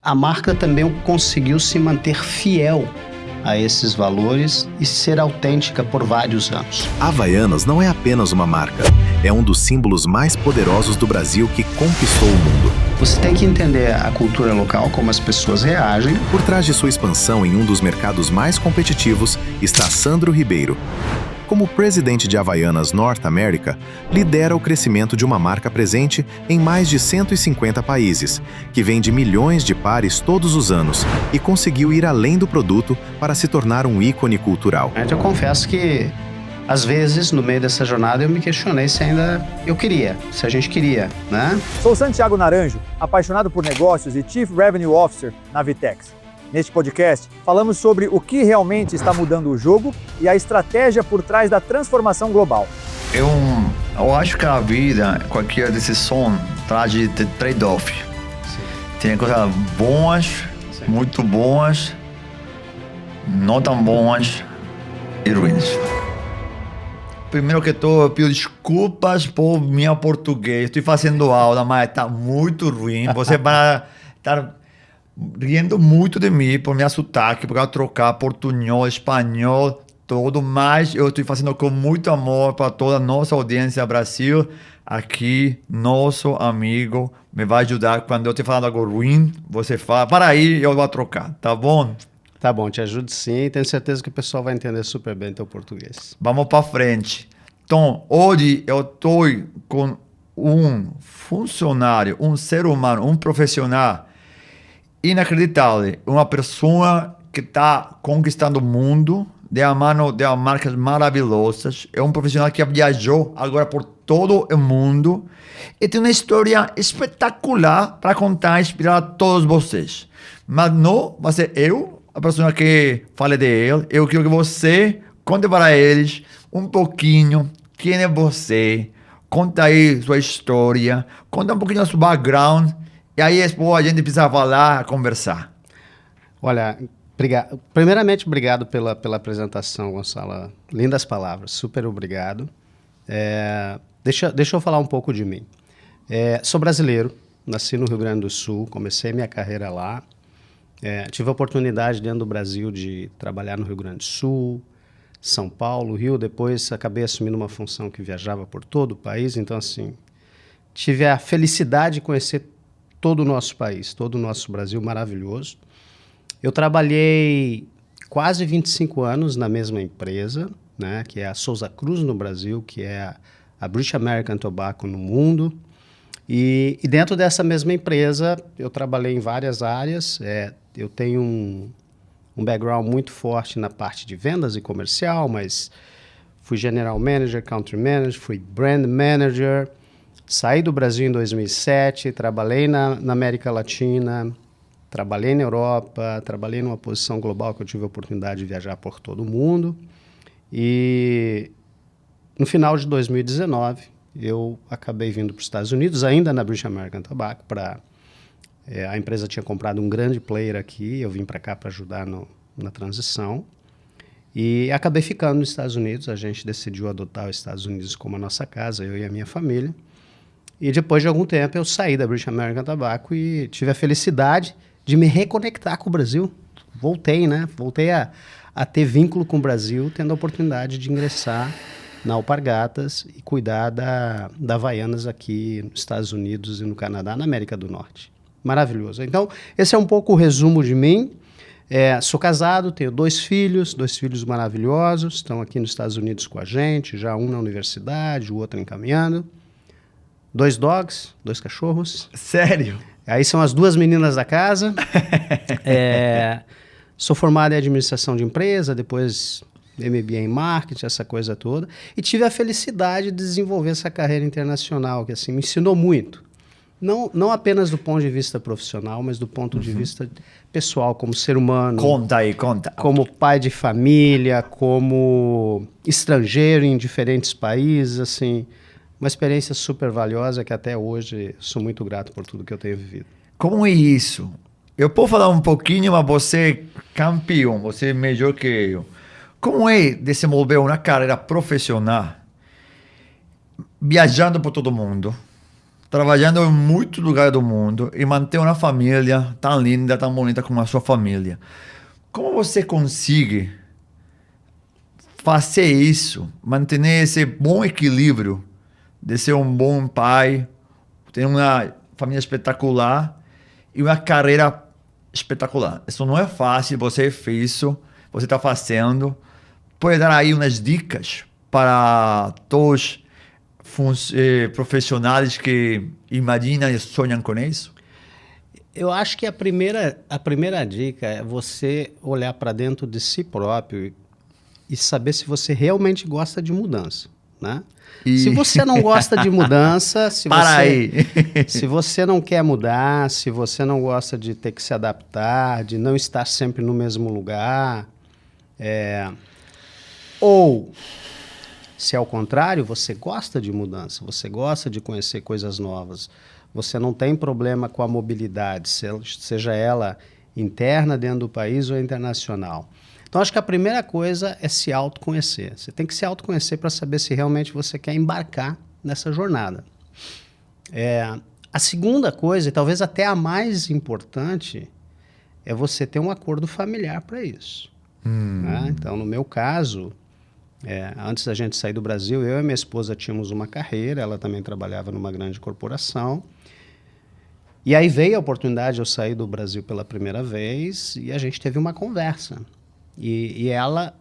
a marca também conseguiu se manter fiel a esses valores e ser autêntica por vários anos. Havaianas não é apenas uma marca, é um dos símbolos mais poderosos do Brasil que conquistou o mundo. Você tem que entender a cultura local, como as pessoas reagem. Por trás de sua expansão em um dos mercados mais competitivos está Sandro Ribeiro. Como presidente de Havaianas North America, lidera o crescimento de uma marca presente em mais de 150 países, que vende milhões de pares todos os anos e conseguiu ir além do produto para se tornar um ícone cultural. Eu confesso que, às vezes, no meio dessa jornada, eu me questionei se ainda se a gente queria, né? Sou Santiago Naranjo, apaixonado por negócios e Chief Revenue Officer na Vitex. Neste podcast, falamos sobre o que realmente está mudando o jogo e a estratégia por trás da transformação global. Eu acho que a vida, qualquer decisão, traz de trade-off. Tem coisas boas, sim, muito boas, não tão boas e ruins. Primeiro que tudo, eu peço desculpas por meu português. Estou fazendo aula, mas está muito ruim. Você vai estar rindo muito de mim por meu sotaque, por eu trocar portunhol, espanhol, tudo, mas eu estou fazendo com muito amor para toda a nossa audiência Brasil. Aqui, nosso amigo me vai ajudar. Quando eu estiver falando algo ruim, você fala, para aí, eu vou trocar, tá bom? Tá bom, te ajudo sim. Tenho certeza que o pessoal vai entender super bem teu português. Vamos para frente. Então, hoje eu estou com um funcionário, um ser humano, um profissional inacreditável, uma pessoa que está conquistando o mundo de a mão de marcas maravilhosas, é um profissional que viajou agora por todo o mundo e tem uma história espetacular para contar e inspirar a todos vocês. Mas não vai ser eu, a pessoa que fale de ele, eu quero que você conte para eles um pouquinho quem é você, conta aí sua história, conta um pouquinho do seu background. E aí, a gente precisa falar, conversar. Olha, primeiramente, obrigado pela apresentação, Gonçalo. Lindas palavras, super obrigado. Deixa eu falar um pouco de mim. Sou brasileiro, nasci no Rio Grande do Sul, comecei minha carreira lá. Tive a oportunidade dentro do Brasil de trabalhar no Rio Grande do Sul, São Paulo, Rio. Depois acabei assumindo uma função que viajava por todo o país. Então, assim, tive a felicidade de conhecer todo o nosso país, todo o nosso Brasil maravilhoso. Eu trabalhei quase 25 anos na mesma empresa, né, que é a Souza Cruz no Brasil, que é a British American Tobacco no mundo. E dentro dessa mesma empresa, eu trabalhei em várias áreas. Eu tenho um background muito forte na parte de vendas e comercial, mas fui General Manager, Country Manager, fui Brand Manager. Saí do Brasil em 2007, trabalhei na América Latina, trabalhei na Europa, trabalhei numa posição global que eu tive a oportunidade de viajar por todo o mundo. E no final de 2019, eu acabei vindo para os Estados Unidos, ainda na British American Tobacco. A empresa tinha comprado um grande player aqui, eu vim para cá para ajudar na transição. E acabei ficando nos Estados Unidos, a gente decidiu adotar os Estados Unidos como a nossa casa, eu e a minha família. E depois de algum tempo eu saí da British American Tobacco e tive a felicidade de me reconectar com o Brasil. Voltei, né? Voltei a ter vínculo com o Brasil, tendo a oportunidade de ingressar na Alpargatas e cuidar da Havaianas aqui nos Estados Unidos e no Canadá, na América do Norte. Maravilhoso. Então, esse é um pouco o resumo de mim. Sou casado, tenho dois filhos maravilhosos, estão aqui nos Estados Unidos com a gente, já um na universidade, o outro encaminhando. 2 dogs, 2 cachorros. Sério? Aí são as 2 meninas da casa. Sou formado em administração de empresa, depois MBA em marketing, essa coisa toda. E tive a felicidade de desenvolver essa carreira internacional, que assim, me ensinou muito. Não apenas do ponto de vista profissional, mas do ponto de vista pessoal, como ser humano. Conta. Como pai de família, como estrangeiro em diferentes países, assim... Uma experiência super valiosa que até hoje sou muito grato por tudo que eu tenho vivido. Como é isso? Eu posso falar um pouquinho, mas você é campeão, você é melhor que eu. Como é desenvolver uma carreira profissional viajando por todo mundo, trabalhando em muitos lugares do mundo e manter uma família tão linda, tão bonita como a sua família. Como você consegue fazer isso, manter esse bom equilíbrio de ser um bom pai, ter uma família espetacular e uma carreira espetacular? Isso não é fácil, você fez isso, você está fazendo. Pode dar aí umas dicas para todos profissionais que imaginam e sonham com isso? Eu acho que a primeira dica é você olhar para dentro de si próprio e saber se você realmente gosta de mudança, né? Se você não gosta de mudança, se você não quer mudar, se você não gosta de ter que se adaptar, de não estar sempre no mesmo lugar, ou se ao contrário, você gosta de mudança, você gosta de conhecer coisas novas, você não tem problema com a mobilidade, seja ela interna dentro do país ou internacional. Então, acho que a primeira coisa é se autoconhecer. Você tem que se autoconhecer para saber se realmente você quer embarcar nessa jornada. A segunda coisa, e talvez até a mais importante, é você ter um acordo familiar para isso. Né? Então, no meu caso, antes da gente sair do Brasil, eu e minha esposa tínhamos uma carreira, ela também trabalhava numa grande corporação. E aí veio a oportunidade de eu sair do Brasil pela primeira vez e a gente teve uma conversa. E ela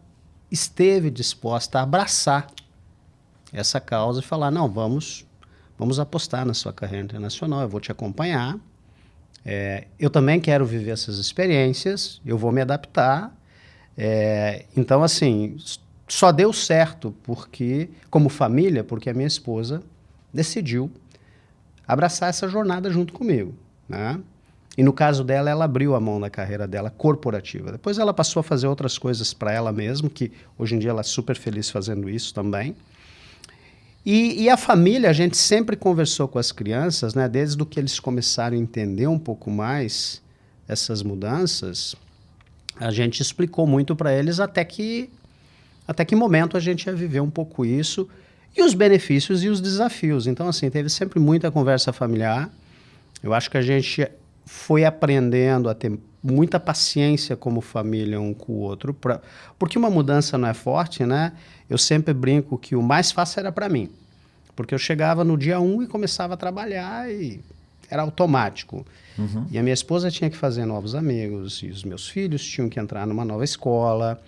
esteve disposta a abraçar essa causa e falar, não, vamos apostar na sua carreira internacional, eu vou te acompanhar. Eu também quero viver essas experiências, eu vou me adaptar. Então, assim, só deu certo como família, porque a minha esposa decidiu abraçar essa jornada junto comigo, né? E no caso dela, ela abriu a mão na carreira dela corporativa. Depois ela passou a fazer outras coisas para ela mesma, que hoje em dia ela é super feliz fazendo isso também. E a família, a gente sempre conversou com as crianças, né? Desde que eles começaram a entender um pouco mais essas mudanças, a gente explicou muito para eles até que momento a gente ia viver um pouco isso, e os benefícios e os desafios. Então, assim, teve sempre muita conversa familiar. Eu acho que a gente foi aprendendo a ter muita paciência como família um com o outro, porque uma mudança não é forte, né? Eu sempre brinco que o mais fácil era para mim, porque eu chegava no dia 1 e começava a trabalhar e era automático. E a minha esposa tinha que fazer novos amigos, e os meus filhos tinham que entrar numa nova escola.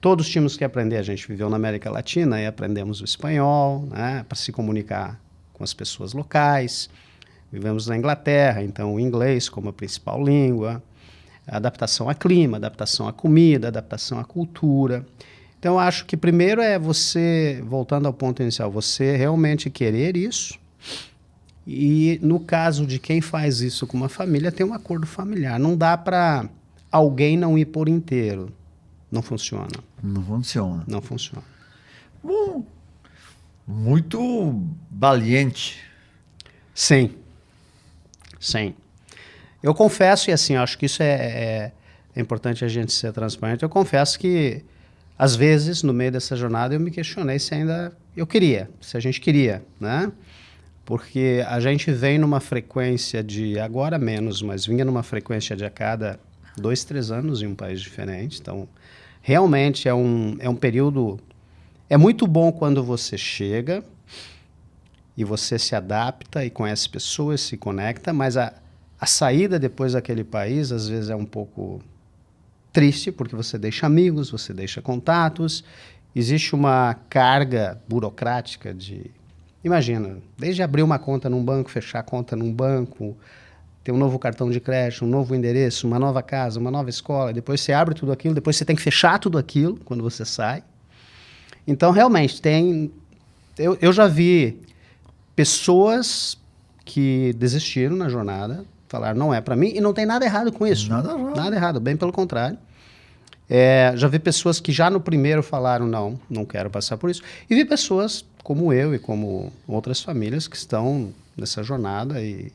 Todos tínhamos que aprender. A gente viveu na América Latina e aprendemos o espanhol, né, para se comunicar com as pessoas locais. Vivemos na Inglaterra, então o inglês como a principal língua, a adaptação a clima, adaptação à comida, adaptação à cultura. Então, eu acho que primeiro é você, voltando ao ponto inicial, você realmente querer isso. E no caso de quem faz isso com uma família, tem um acordo familiar. Não dá para alguém não ir por inteiro. Não funciona. Não funciona. Não funciona. Bom, muito valiente. Sim. Sim. Eu confesso, e assim, eu acho que isso é importante a gente ser transparente, eu confesso que, às vezes, no meio dessa jornada, eu me questionei se ainda se a gente queria, né? Porque a gente vem numa frequência de, agora menos, mas vinha numa frequência de a cada 2, 3 anos em um país diferente. Então, realmente é um período... É muito bom quando você chega e você se adapta e conhece pessoas, se conecta, mas a saída depois daquele país, às vezes, é um pouco triste, porque você deixa amigos, você deixa contatos, existe uma carga burocrática de... Imagina, desde abrir uma conta num banco, fechar a conta num banco, ter um novo cartão de crédito, um novo endereço, uma nova casa, uma nova escola, depois você abre tudo aquilo, depois você tem que fechar tudo aquilo quando você sai. Então, realmente, eu já vi pessoas que desistiram na jornada, falaram, não é para mim, e não tem nada errado com isso. Nada errado, bem pelo contrário. Já vi pessoas que já no primeiro falaram, não quero passar por isso. E vi pessoas como eu e como outras famílias que estão nessa jornada e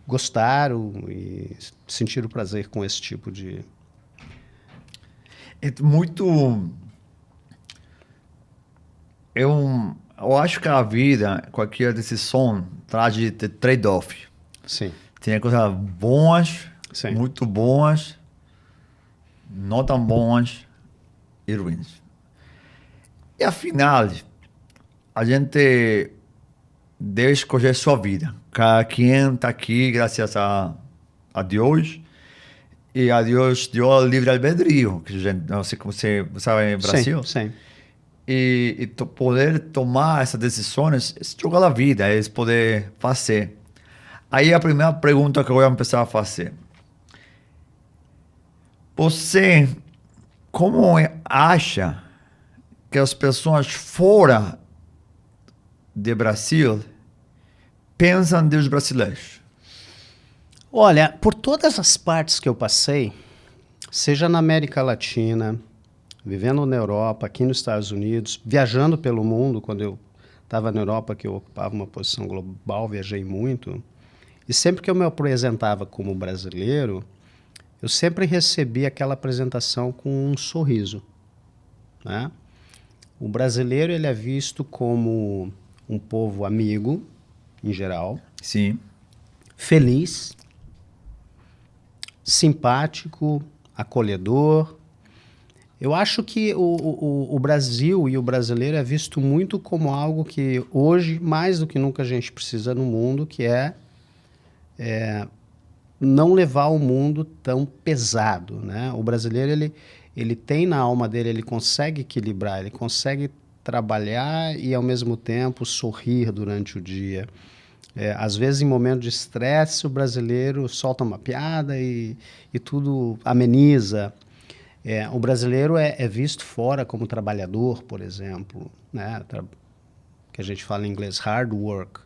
gostaram e sentiram prazer com esse tipo de... É muito... eu acho que a vida, qualquer decisão, traz de trade-off. Sim. Tem coisas boas, Sim. muito boas, não tão boas e ruins. E afinal, a gente deve escolher sua vida. Cada quem está aqui graças a Deus. E a Deus deu o livre-albedrio, que a gente, não sei como você sabe no Brasil. Sim. E poder tomar essas decisões, é jogar a vida, é poder fazer. Aí a primeira pergunta que eu vou começar a fazer. Você, como acha que as pessoas fora do Brasil pensam dos brasileiros? Olha, por todas as partes que eu passei, seja na América Latina, vivendo na Europa, aqui nos Estados Unidos, viajando pelo mundo, quando eu estava na Europa, que eu ocupava uma posição global, viajei muito, e sempre que eu me apresentava como brasileiro, eu sempre recebi aquela apresentação com um sorriso, né? O brasileiro, ele é visto como um povo amigo, em geral, Sim. feliz, simpático, acolhedor. Eu acho que o Brasil e o brasileiro é visto muito como algo que hoje, mais do que nunca, a gente precisa no mundo, que é não levar o mundo tão pesado, né? O brasileiro, ele tem na alma dele, ele consegue equilibrar, ele consegue trabalhar e, ao mesmo tempo, sorrir durante o dia. Às vezes, em momento de estresse, o brasileiro solta uma piada e tudo ameniza. O brasileiro é visto fora como trabalhador, por exemplo, né? Que a gente fala em inglês, hard work.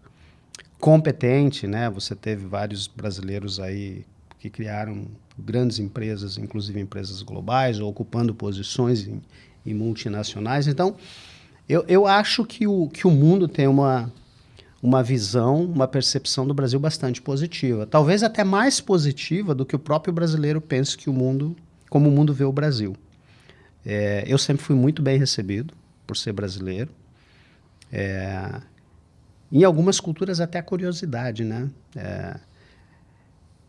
Competente, né? Você teve vários brasileiros aí que criaram grandes empresas, inclusive empresas globais, ou ocupando posições em multinacionais. Então, eu acho que o mundo tem uma visão, uma percepção do Brasil bastante positiva. Talvez até mais positiva do que o próprio brasileiro pense que como o mundo vê o Brasil. Eu sempre fui muito bem recebido por ser brasileiro. Em algumas culturas até a curiosidade, né?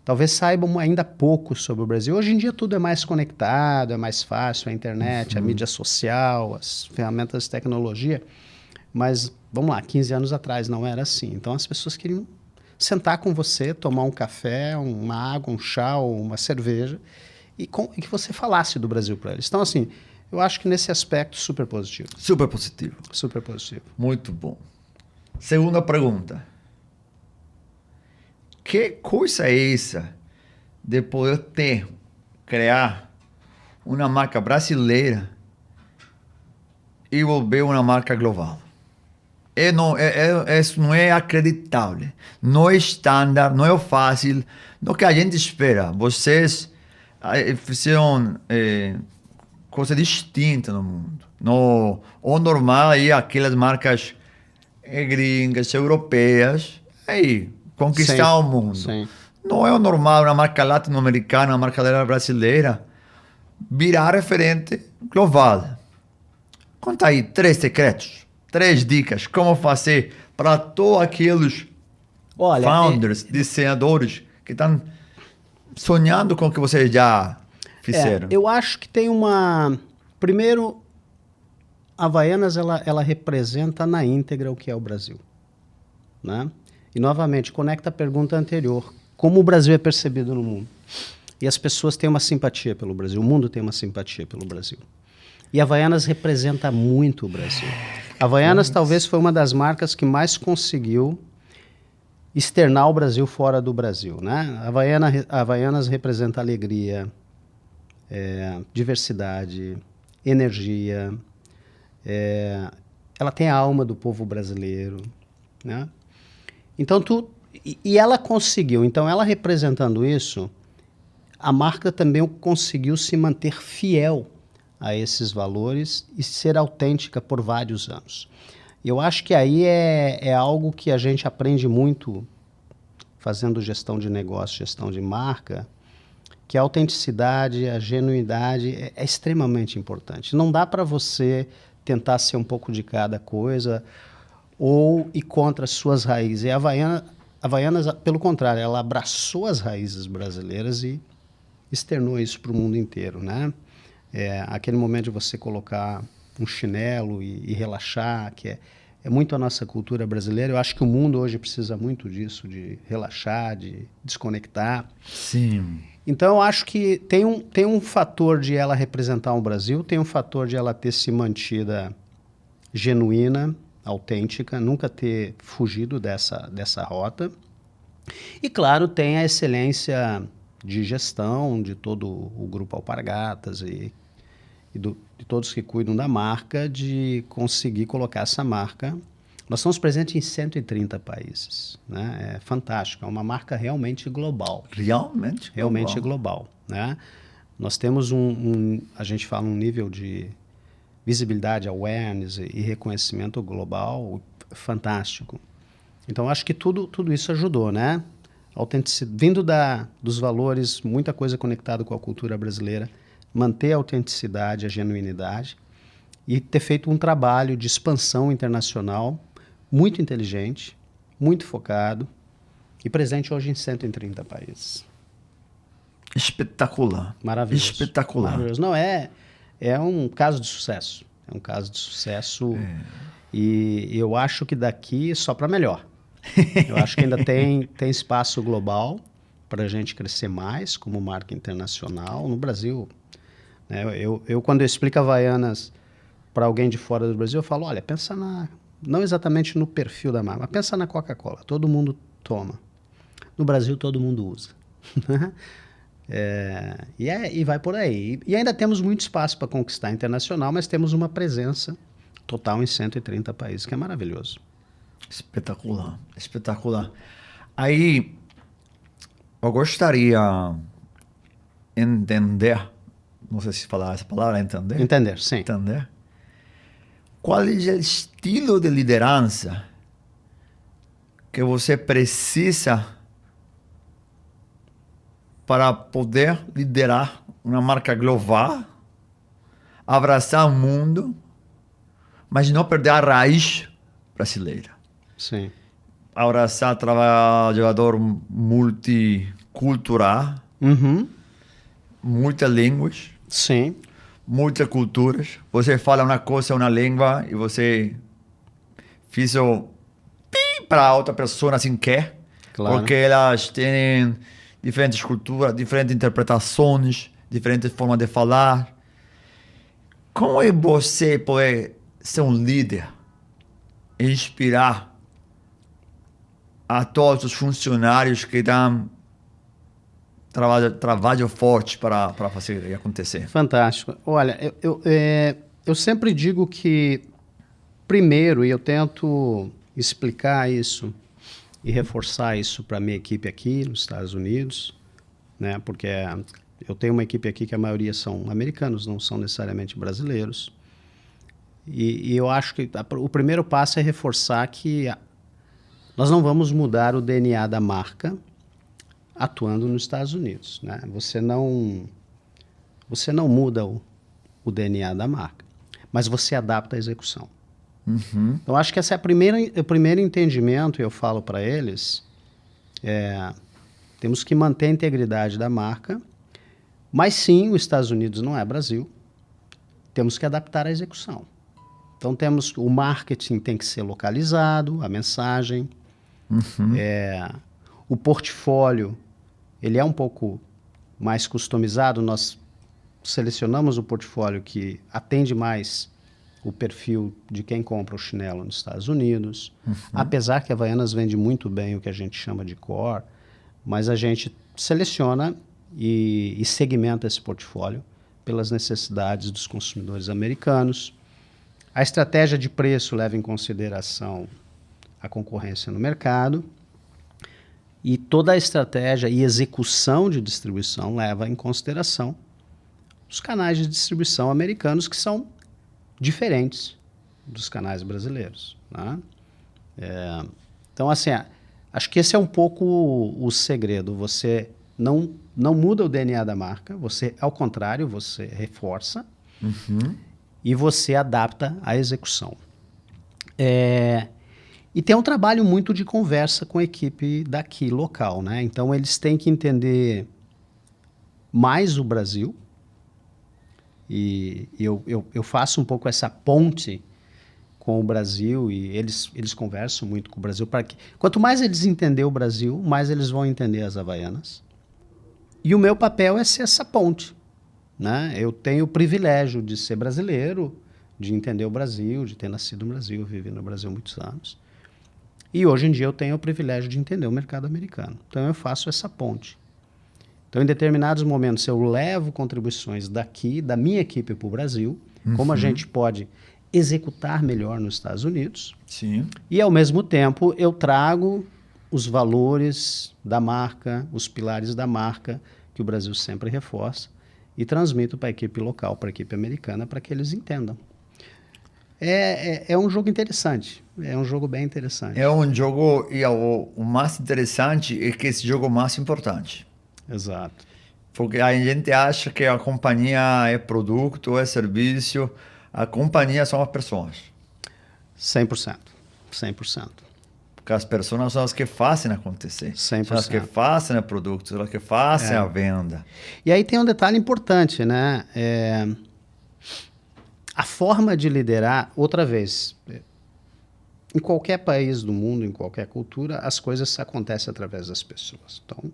Talvez saibam ainda pouco sobre o Brasil. Hoje em dia tudo é mais conectado, é mais fácil, a internet, a mídia social, as ferramentas de tecnologia. Mas, vamos lá, 15 anos atrás não era assim. Então as pessoas queriam sentar com você, tomar um café, uma água, um chá ou uma cerveja e que você falasse do Brasil para eles. Então, assim, eu acho que nesse aspecto super positivo. Super positivo. Super positivo. Muito bom. Segunda pergunta. Que coisa é essa de poder criar uma marca brasileira e volver uma marca global? Isso não é acreditável. Não é estándar, não é fácil. Não é o que a gente espera. Vocês fizeram coisa distinta no mundo. O normal é aquelas marcas gringas, europeias, aí, conquistar o mundo. Sim. Não é o normal uma marca latino-americana, uma marca brasileira, virar referente global. Conta aí 3 secretos, 3 dicas, como fazer para todos aqueles founders, desenhadores que estão sonhando com o que vocês já fizeram. Eu acho que tem primeiro, a Havaianas, ela representa na íntegra o que é o Brasil, né? E, novamente, conecta a pergunta anterior. Como o Brasil é percebido no mundo? E as pessoas têm uma simpatia pelo Brasil. O mundo tem uma simpatia pelo Brasil. E a Havaianas representa muito o Brasil. A Havaianas talvez foi uma das marcas que mais conseguiu externar o Brasil fora do Brasil, né? A Havaianas representa alegria, diversidade, energia. Ela tem a alma do povo brasileiro, né? Então, e ela conseguiu. Então, ela representando isso, a marca também conseguiu se manter fiel a esses valores e ser autêntica por vários anos. Eu acho que aí é algo que a gente aprende muito fazendo gestão de negócio, gestão de marca, que a autenticidade, a genuidade é extremamente importante. Não dá para você tentar ser um pouco de cada coisa ou ir contra as suas raízes. E a Havaianas, pelo contrário, ela abraçou as raízes brasileiras e externou isso para o mundo inteiro, né? Aquele momento de você colocar um chinelo e relaxar, que é muito a nossa cultura brasileira. Eu acho que o mundo hoje precisa muito disso, de relaxar, de desconectar. Sim. Então, eu acho que tem um fator de ela representar o Brasil, tem um fator de ela ter se mantida genuína, autêntica, nunca ter fugido dessa rota. E, claro, tem a excelência de gestão de todo o Grupo Alpargatas e de todos que cuidam da marca, de conseguir colocar essa marca. Nós estamos presentes em 130 países, né? É fantástico, é uma marca realmente global. Realmente global, né? Nós temos a gente fala um nível de visibilidade, awareness e reconhecimento global fantástico. Então, acho que tudo isso ajudou, né? Vindo dos valores, muita coisa conectada com a cultura brasileira, manter a autenticidade, a genuinidade e ter feito um trabalho de expansão internacional muito inteligente, muito focado e presente hoje em 130 países. Espetacular. Maravilhoso. Espetacular. Maravilhoso. Não, é um caso de sucesso. É um caso de sucesso e eu acho que daqui só para melhor. Eu acho que ainda tem espaço global para a gente crescer mais como marca internacional no Brasil. Eu quando eu explico Havaianas para alguém de fora do Brasil, eu falo, olha, pensa não exatamente no perfil da marca, mas pensa na Coca-Cola. Todo mundo toma. No Brasil, todo mundo usa. E vai por aí. E ainda temos muito espaço para conquistar internacional, mas temos uma presença total em 130 países, que é maravilhoso. Espetacular, espetacular. Aí, eu gostaria de entender, não sei se falar essa palavra, entender? Entender, sim. Entender. Qual é o estilo de liderança que você precisa para poder liderar uma marca global, abraçar o mundo, mas não perder a raiz brasileira? Sim. Abraçar trabalhador multicultural, muitas línguas, sim, muitas culturas. Você fala uma coisa, uma língua, e você fez o pi para outra pessoa assim quer, claro. Porque elas têm diferentes culturas, diferentes interpretações, diferentes formas de falar. Como é você poder ser um líder e inspirar a todos os funcionários que dão trabalho forte para fazer acontecer? Fantástico. Olha, eu sempre digo que, primeiro, e eu tento explicar isso e reforçar isso para a minha equipe aqui nos Estados Unidos, né? Porque eu tenho uma equipe aqui que a maioria são americanos, não são necessariamente brasileiros. E eu acho que o primeiro passo é reforçar que nós não vamos mudar o DNA da marca atuando nos Estados Unidos, né? Você não muda o DNA da marca, mas você adapta a execução. Então, acho que esse é o primeiro entendimento, e eu falo para eles, temos que manter a integridade da marca, mas sim, os Estados Unidos não é Brasil, temos que adaptar a execução. Então, o marketing tem que ser localizado, a mensagem, o portfólio, ele é um pouco mais customizado, nós selecionamos o portfólio que atende mais o perfil de quem compra o chinelo nos Estados Unidos, apesar que a Havaianas vende muito bem o que a gente chama de core, mas a gente seleciona e segmenta esse portfólio pelas necessidades dos consumidores americanos. A estratégia de preço leva em consideração a concorrência no mercado e toda a estratégia e execução de distribuição leva em consideração os canais de distribuição americanos, que são diferentes dos canais brasileiros, né? Então, assim, acho que esse é um pouco o segredo. Você não muda o DNA da marca, você, ao contrário, você reforça e você adapta a execução. E tem um trabalho muito de conversa com a equipe daqui, local, né? Então, eles têm que entender mais o Brasil. E eu faço um pouco essa ponte com o Brasil e eles conversam muito com o Brasil. Quanto mais eles entenderem o Brasil, mais eles vão entender as Havaianas. E o meu papel é ser essa ponte, né? Eu tenho o privilégio de ser brasileiro, de entender o Brasil, de ter nascido no Brasil, vivi no Brasil há muitos anos. E hoje em dia eu tenho o privilégio de entender o mercado americano. Então eu faço essa ponte. Então, em determinados momentos, eu levo contribuições daqui, da minha equipe para o Brasil, como a gente pode executar melhor nos Estados Unidos. Sim. E, ao mesmo tempo, eu trago os valores da marca, os pilares da marca, que o Brasil sempre reforça, e transmito para a equipe local, para a equipe americana, para que eles entendam. É um jogo interessante, é um jogo bem interessante. É um jogo, e o mais interessante é que esse jogo é o mais importante. Exato. Porque a gente acha que a companhia é produto, é serviço, a companhia são as pessoas. 100%. 100%. Porque as pessoas são as que fazem acontecer. 100%. São as que fazem o produto, são as que fazem a venda. E aí tem um detalhe importante, né? A forma de liderar, outra vez, em qualquer país do mundo, em qualquer cultura, as coisas acontecem através das pessoas. Então,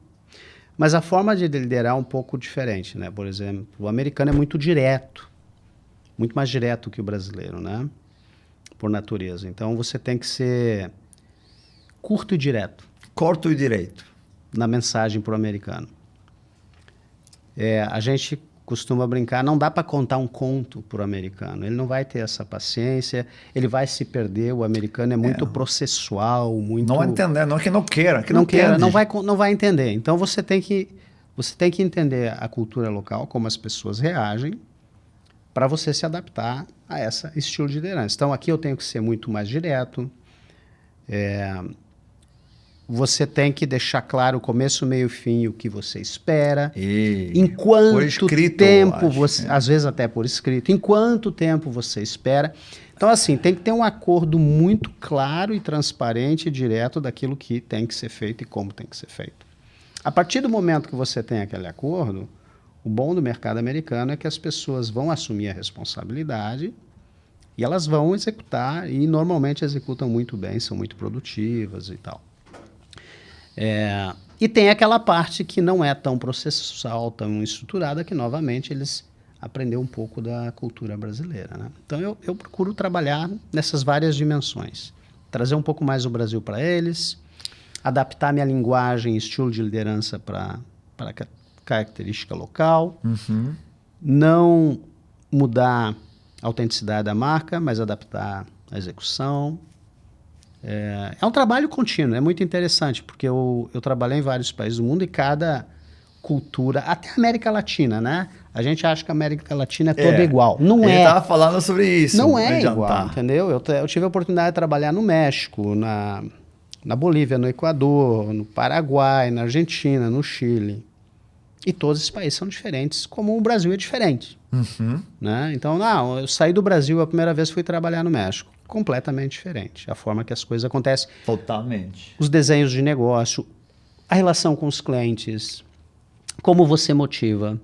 mas a forma de liderar é um pouco diferente, né? Por exemplo, o americano é muito direto, muito mais direto que o brasileiro, né? Por natureza. Então, você tem que ser curto e direto. Curto e direito. Na mensagem para o americano. A gente costuma brincar, não dá para contar um conto para o americano. Ele não vai ter essa paciência, ele vai se perder. O americano é muito processual, muito... Não entender, não é que não queira, que não queira, entende. não vai entender. Então você tem que entender a cultura local, como as pessoas reagem, para você se adaptar a esse estilo de liderança. Então aqui eu tenho que ser muito mais direto. Você tem que deixar claro o começo, meio e fim, o que você espera. Em quanto escrito, tempo você... Às vezes até por escrito. Em quanto tempo você espera. Então, assim, tem que ter um acordo muito claro e transparente e direto daquilo que tem que ser feito e como tem que ser feito. A partir do momento que você tem aquele acordo, o bom do mercado americano é que as pessoas vão assumir a responsabilidade e elas vão executar e normalmente executam muito bem, são muito produtivas e tal. E tem aquela parte que não é tão processual, tão estruturada, que novamente eles aprenderam um pouco da cultura brasileira, né? Então eu procuro trabalhar nessas várias dimensões. Trazer um pouco mais o Brasil para eles, adaptar minha linguagem e estilo de liderança para a característica local, não mudar a autenticidade da marca, mas adaptar a execução. É um trabalho contínuo, é muito interessante, porque eu trabalhei em vários países do mundo e cada cultura, até a América Latina, né? A gente acha que a América Latina é toda igual. Não é. Ele estava falando sobre isso. Não é igual, entendeu? Eu tive a oportunidade de trabalhar no México, na Bolívia, no Equador, no Paraguai, na Argentina, no Chile. E todos esses países são diferentes, como o Brasil é diferente. Né? Então, eu saí do Brasil a primeira vez fui trabalhar no México. Completamente diferente. A forma que as coisas acontecem. Totalmente. Os desenhos de negócio, a relação com os clientes, como você motiva,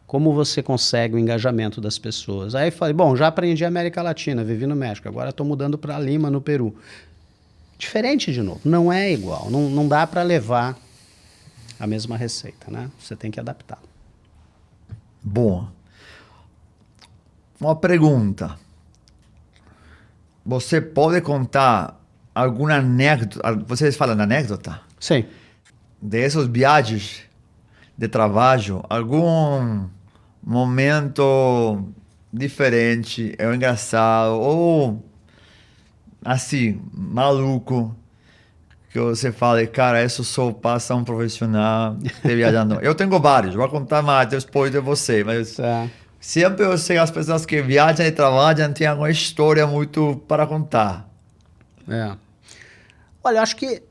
como você consegue o engajamento das pessoas. Aí falei, bom, já aprendi a América Latina, vivi no México, agora estou mudando para Lima, no Peru. Diferente de novo, não é igual, não dá para levar a mesma receita, né? Você tem que adaptar. Bom, uma pergunta. Você pode contar alguma anécdota? Vocês falam anécdota? Sim. Dessas viagens de trabalho, algum momento diferente, é engraçado, ou assim, maluco, que você fala, cara, isso só passa um profissional de viajando. Eu tenho vários, vou contar mais depois de você, mas... Sempre eu sei que as pessoas que viajam e trabalham têm alguma história muito para contar. Olha, acho que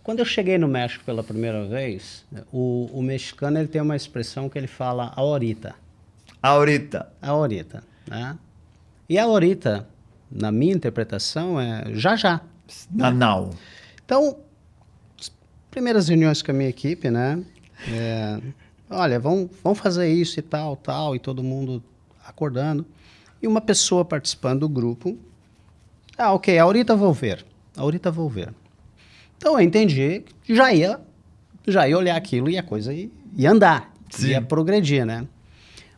quando eu cheguei no México pela primeira vez, o mexicano ele tem uma expressão que ele fala ahorita. Ahorita. Ahorita, né? E ahorita na minha interpretação, é já. Não. Então, as primeiras reuniões com a minha equipe, né? Olha, vamos fazer isso e tal, e todo mundo acordando. E uma pessoa participando do grupo. Ok, ahorita vou ver. Então eu entendi que já ia olhar aquilo e a coisa ia andar, ia progredir, né?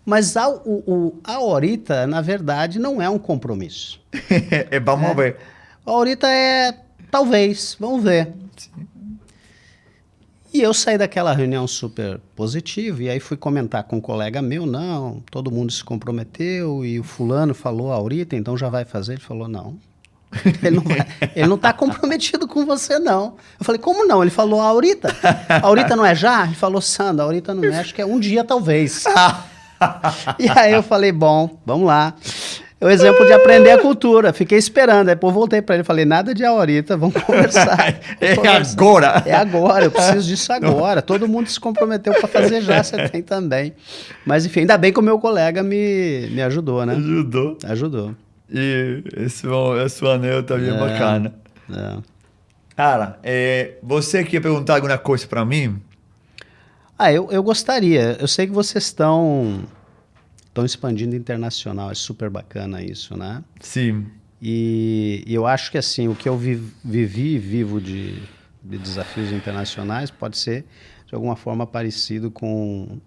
Mas a ahorita, na verdade, não é um compromisso. Vamos ver. A ahorita talvez, vamos ver. Sim. E eu saí daquela reunião super positivo, e aí fui comentar com um colega meu, não, todo mundo se comprometeu, e o fulano falou ahorita, então já vai fazer. Ele falou, não. Ele não está comprometido com você, não. Eu falei, como não? Ele falou, ahorita. Ahorita não é já? Ele falou, Sandro, ahorita não é, acho que é um dia talvez. E aí eu falei, bom, vamos lá. É o exemplo de aprender a cultura. Fiquei esperando. Aí depois voltei para ele e falei, nada de ahorita, vamos conversar. Agora. É agora, eu preciso disso agora. Todo mundo se comprometeu para fazer já, você tem também. Mas enfim, ainda bem que o meu colega me ajudou, né? Ajudou. E esse anel tá bem bacana. Cara, você quer perguntar alguma coisa para mim? Eu gostaria. Eu sei que vocês estão expandindo internacional. É super bacana isso, né? Sim. E eu acho que assim, o que eu vivi e vivo de desafios internacionais pode ser de alguma forma parecido com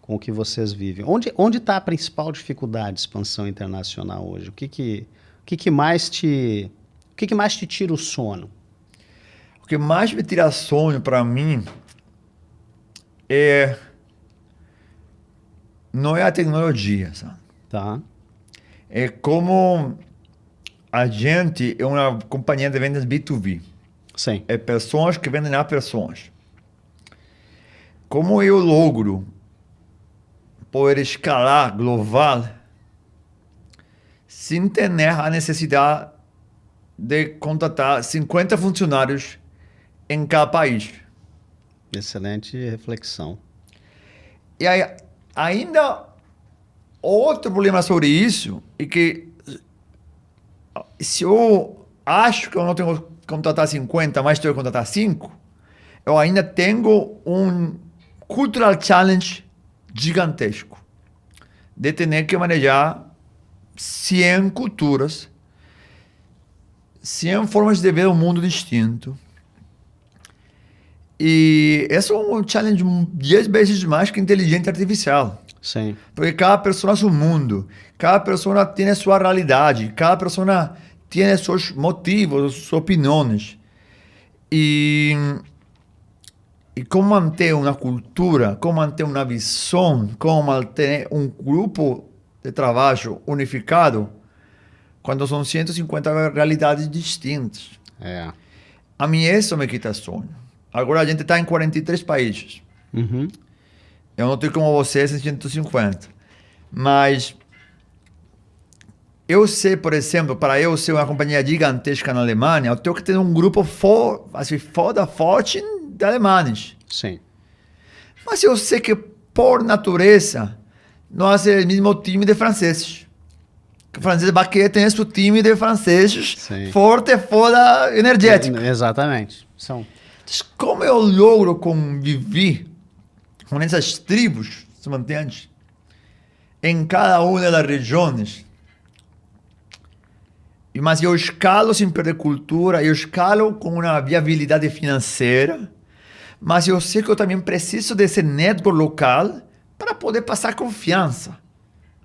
o que vocês vivem. Onde está a principal dificuldade de expansão internacional hoje? O que mais te tira o sono? O que mais me tira sono para mim não é a tecnologia, sabe? Tá. É como a gente é uma companhia de vendas B2B. Sim. É pessoas que vendem a pessoas. Como eu logro poder escalar global sem ter a necessidade de contratar 50 funcionários em cada país? Excelente reflexão. E aí, ainda outro problema sobre isso é que se eu acho que eu não tenho que contratar 50, mas tenho que contratar 5, eu ainda tenho um cultural challenge gigantesco de ter que manejar 100 culturas, 100 formas de ver o mundo distinto. E esse é um challenge 10 vezes mais que inteligência artificial. Sim. Porque cada pessoa é seu mundo, cada pessoa tem a sua realidade, cada pessoa tem seus motivos, suas opiniões. E como manter uma cultura, como manter uma visão, como manter um grupo de trabalho unificado quando são 150 realidades distintas. A mim isso me quita sono. Agora a gente está em 43 países. Uhum. Eu não estou como vocês em 150. Mas eu sei, por exemplo, para eu ser uma companhia gigantesca na Alemanha, eu tenho que ter um grupo forte de alemães. Sim. Mas eu sei que, por natureza, nós é o mesmo time de franceses. O francês Baquet tem esse time de franceses forte, foda, energético. Exatamente. São. Como eu logro conviver com essas tribos, se mantém em cada uma das regiões? Mas eu escalo sem perder cultura, eu escalo com uma viabilidade financeira, mas eu sei que eu também preciso desse network local para poder passar confiança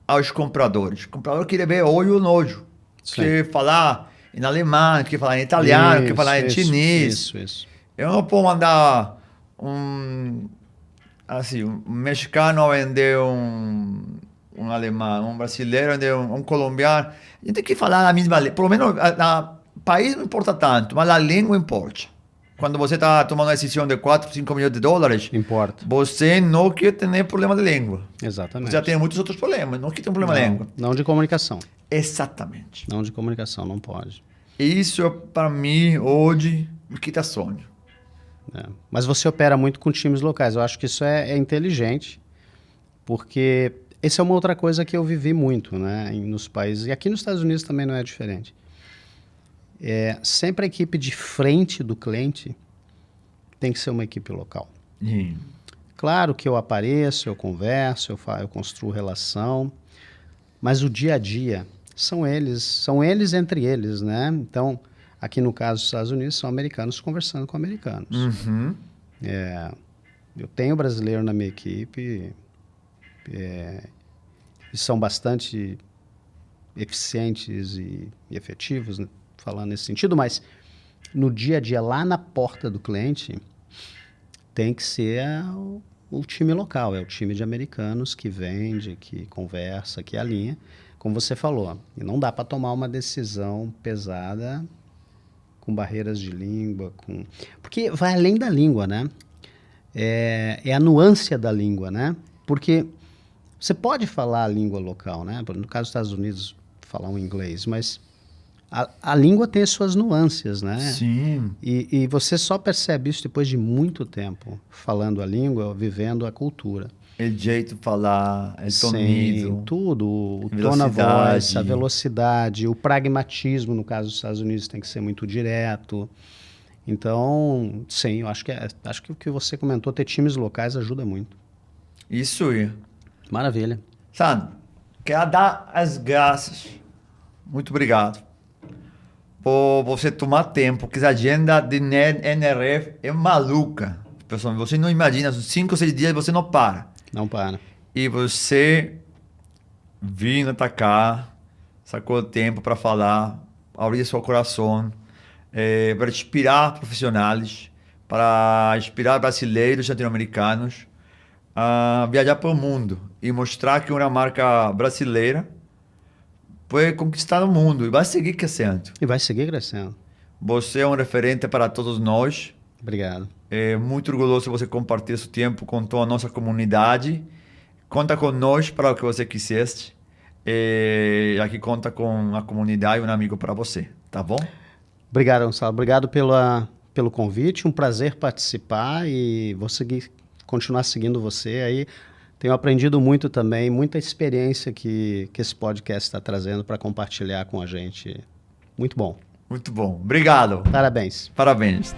aos compradores. O comprador quer ver olho no olho, quer falar em alemão, quer falar em italiano, quer falar em chinês. Isso. Eu não posso mandar um mexicano vender um alemão, um brasileiro vender um colombiano. A gente tem que falar a mesma língua. Pelo menos o país não importa tanto, mas a língua importa. Quando você está tomando uma decisão de 4, 5 milhões de dólares, importa. Você não quer ter problema de língua. Exatamente. Você já tem muitos outros problemas, não quer ter um problema de língua. Não de comunicação. Exatamente. Não de comunicação, não pode. Isso, para mim, hoje, me quita sonho. Mas você opera muito com times locais. Eu acho que isso é inteligente, porque Essa é uma outra coisa que eu vivi muito, né, nos países, e aqui nos Estados Unidos também não é diferente. Sempre a equipe de frente do cliente tem que ser uma equipe local. Claro que eu apareço, eu converso, eu construo relação, mas o dia a dia são eles entre eles, né? Então, aqui no caso dos Estados Unidos, são americanos conversando com americanos. Eu tenho brasileiro na minha equipe, e são bastante eficientes e efetivos, né? Falando nesse sentido, mas no dia a dia, lá na porta do cliente, tem que ser o time local, é o time de americanos que vende, que conversa, que alinha, como você falou. E não dá para tomar uma decisão pesada com barreiras de língua, porque vai além da língua, né? É a nuance da língua, né? Porque você pode falar a língua local, né? No caso dos Estados Unidos, falar um inglês, mas a língua tem as suas nuances, né? Sim. E você só percebe isso depois de muito tempo falando a língua, vivendo a cultura. O jeito de falar, o Sim, tonido. tudo. O tom na voz, a velocidade, o pragmatismo, no caso dos Estados Unidos, tem que ser muito direto. Então, sim, eu acho que o que você comentou, ter times locais ajuda muito. Isso aí. Maravilha. Sandro, quero dar as graças. Muito obrigado por você tomar tempo, porque a agenda de NRF é maluca. Pessoal, você não imagina, 5 ou 6 dias você não para. Não para. E você vindo atacar, sacou o tempo para falar, abrir seu coração, para inspirar profissionais, para inspirar brasileiros, latino-americanos a viajar pelo mundo e mostrar que uma marca brasileira pode conquistar o mundo e vai seguir crescendo. E vai seguir crescendo. Você é um referente para todos nós. Obrigado. Muito orgulhoso você compartilhar esse tempo com toda a nossa comunidade. Conta conosco para o que você quisesse. Aqui conta com a comunidade e um amigo para você, tá bom? Obrigado, Gonçalo. Obrigado pelo convite. Um prazer participar e vou continuar seguindo você aí. Tenho aprendido muito também, muita experiência que esse podcast está trazendo para compartilhar com a gente. Muito bom. Muito bom. Obrigado. Parabéns. Parabéns.